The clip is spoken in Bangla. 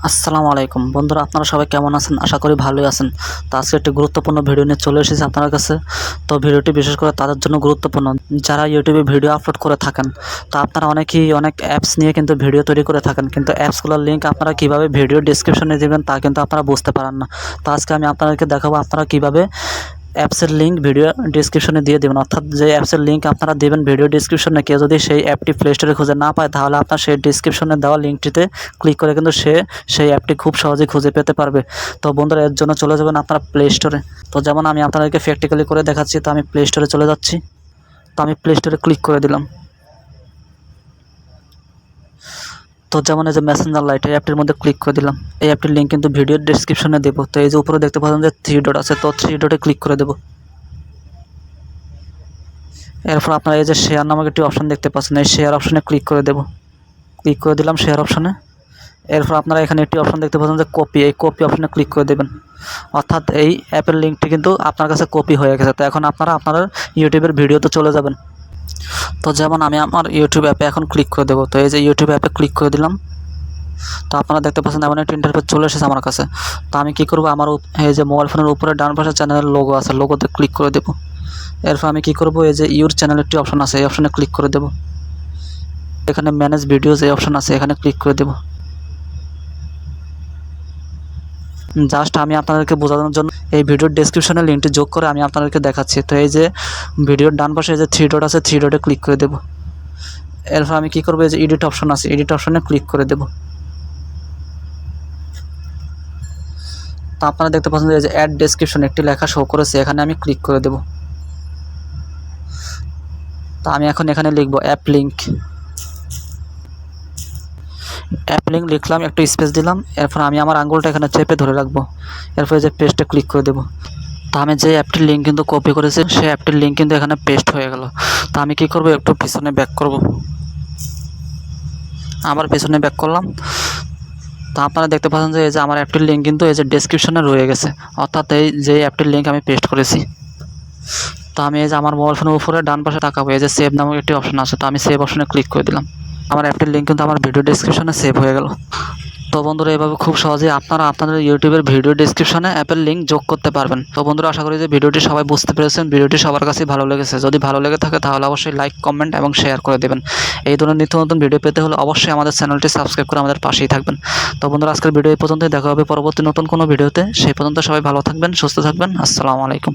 আসসালামু আলাইকুম বন্ধুরা, আপনারা সবাই কেমন আছেন? আশা করি ভালোই আছেন। তো আজকে একটি গুরুত্বপূর্ণ ভিডিও নিয়ে চলে এসেছি আপনার কাছে। তো ভিডিওটি বিশেষ করে তাদের জন্য গুরুত্বপূর্ণ যারা ইউটিউবে ভিডিও আপলোড করে থাকেন। তো আপনারা অনেকেই অনেক অ্যাপস নিয়ে কিন্তু ভিডিও তৈরি করে থাকেন, কিন্তু অ্যাপসগুলোর লিঙ্ক আপনারা কীভাবে ভিডিও ডেসক্রিপশনে দেবেন তা কিন্তু আপনারা বুঝতে পারেন না। তো আজকে আমি আপনাদেরকে দেখাবো আপনারা কীভাবে অ্যাপসের লিঙ্ক ভিডিও ডেসক্রিপশনে দিয়ে দেবেন। অর্থাৎ যে অ্যাপসের লিঙ্ক আপনারা দেবেন ভিডিও ডেসক্রিপশনে, কেউ যদি সেই অ্যাপটি প্লে স্টোরে খুঁজে না পায়, তাহলে আপনার সেই ডেসক্রিপশনে দেওয়া লিঙ্কটিতে ক্লিক করে কিন্তু সে সেই অ্যাপটি খুব সহজেই খুঁজে পেতে পারবে। তো বন্ধুরা, এর জন্য চলে যাবেন আপনারা প্লে স্টোরে। তো যেমন আমি আপনাদেরকে প্র্যাকটিক্যালি করে দেখাচ্ছি। তো আমি প্লে স্টোরে চলে যাচ্ছি। তো আমি প্লে স্টোরে ক্লিক করে দিলাম। তো যেমন এই যে মেসেঞ্জার লাইট, এই অ্যাপটির মধ্যে ক্লিক করে দিলাম। এই অ্যাপটির লিঙ্ক কিন্তু ভিডিও ডেসক্রিপশনে দেবো। তো এই যে উপরে দেখতে পাচ্ছেন যে 3 ডট আছে, তো 3 ডটে ক্লিক করে দেবো। এরপর আপনারা এই যে শেয়ার নামক একটি অপশন দেখতে পাচ্ছেন, এই শেয়ার অপশনে ক্লিক করে দেব। ক্লিক করে দিলাম শেয়ার অপশনে। এরপর আপনারা এখানে একটি অপশন দেখতে পাচ্ছেন যে কপি, এই কপি অপশনে ক্লিক করে দেবেন। অর্থাৎ এই অ্যাপের লিঙ্কটি কিন্তু আপনার কাছে কপি হয়ে গেছে। তো এখন আপনারা আপনাদের ইউটিউবের ভিডিওতে চলে যাবেন। তো যেমন আমি আমার ইউটিউব অ্যাপে এখন ক্লিক করে দেবো। তো এই যে ইউটিউব অ্যাপে ক্লিক করে দিলাম। তো আপনারা দেখতে পাচ্ছেন এমন একটা ইন্টারফেস চলে এসেছে আমার কাছে। তো আমি কী করবো, আমার এই যে মোবাইল ফোনের উপরে ডান পাশে চ্যানেলের লোগো আছে, লোগোতে ক্লিক করে দেবো। এরপর আমি কী করবো, এই যে ইউর চ্যানেল একটি অপশন আছে, এই অপশনে ক্লিক করে দেবো। এখানে ম্যানেজ ভিডিওস এই অপশন আছে, এখানে ক্লিক করে দেব। জাস্ট আমি আপনাদেরকে বোঝানোর জন্য এই ভিডিওর ডেসক্রিপশনে লিঙ্কটি যোগ করে আমি আপনাদেরকে দেখাচ্ছি। তো এই যে ভিডিওর ডান পাশে এই যে 3 ডট আছে, 3 ডটে ক্লিক করে দেব। এরপর আমি কী করবো, এই যে এডিট অপশন আছে, এডিট অপশনে ক্লিক করে দেব। তো আপনারা দেখতে পাচ্ছেন যে এই যে অ্যাড ডেসক্রিপশন একটি লেখা শো করেছে, এখানে আমি ক্লিক করে দেব। তো আমি এখন এখানে লিখব অ্যাপ লিঙ্ক। অ্যাপ লিঙ্ক লিখলাম, একটু স্পেস দিলাম। এরপর আমি আমার আঙ্গুলটা এখানে চেপে ধরে রাখবো। এরপর এই যে পেস্টে ক্লিক করে দেবো। তো আমি যে অ্যাপটির লিঙ্ক কিন্তু কপি করেছি, সেই অ্যাপটির লিঙ্ক কিন্তু এখানে পেস্ট হয়ে গেল। তো আমি কী করবো, একটু পিছনে ব্যাক করব। আবার পিছনে ব্যাক করলাম। তো আপনারা দেখতে পাচ্ছেন যে এই যে আমার অ্যাপটির লিঙ্ক কিন্তু এই যে ডেসক্রিপশনে রয়ে গেছে। অর্থাৎ এই যে অ্যাপটির লিঙ্ক আমি পেস্ট করেছি। তো আমি এই যে আমার মোবাইল ফোনের উপরে ডান পাশে তাকাবো, এই যে সেভ নামক একটি অপশন আছে, তো আমি সেভ অপশনে ক্লিক করে দিলাম। আমার অ্যাপটির লিঙ্ক কিন্তু আমার ভিডিও ডেসক্রিপশনে সেভ হয়ে গেল। তো বন্ধুরা, এভাবে খুব সহজেই আপনারা আপনাদের ইউটিউবের ভিডিও ডেসক্রিপশনে অ্যাপের লিঙ্ক যোগ করতে পারবেন। তো বন্ধুরা, আশা করি যে ভিডিওটি সবাই বুঝতে পেরেছেন, ভিডিওটি সবার কাছেই ভালো লেগেছে। যদি ভালো লেগে থাকে তাহলে অবশ্যই লাইক, কমেন্ট এবং শেয়ার করে দেবেন। এই ধরনের নিত্য নতুন ভিডিও পেতে হলে অবশ্যই আমাদের চ্যানেলটি সাবস্ক্রাইব করে আমাদের পাশেই থাকবেন। তো বন্ধুরা, আজকের ভিডিও এই পর্যন্তই। দেখা হবে পরবর্তী নতুন কোনো ভিডিওতে। সেই পর্যন্ত সবাই ভালো থাকবেন, সুস্থ থাকবেন। আসসালামু আলাইকুম।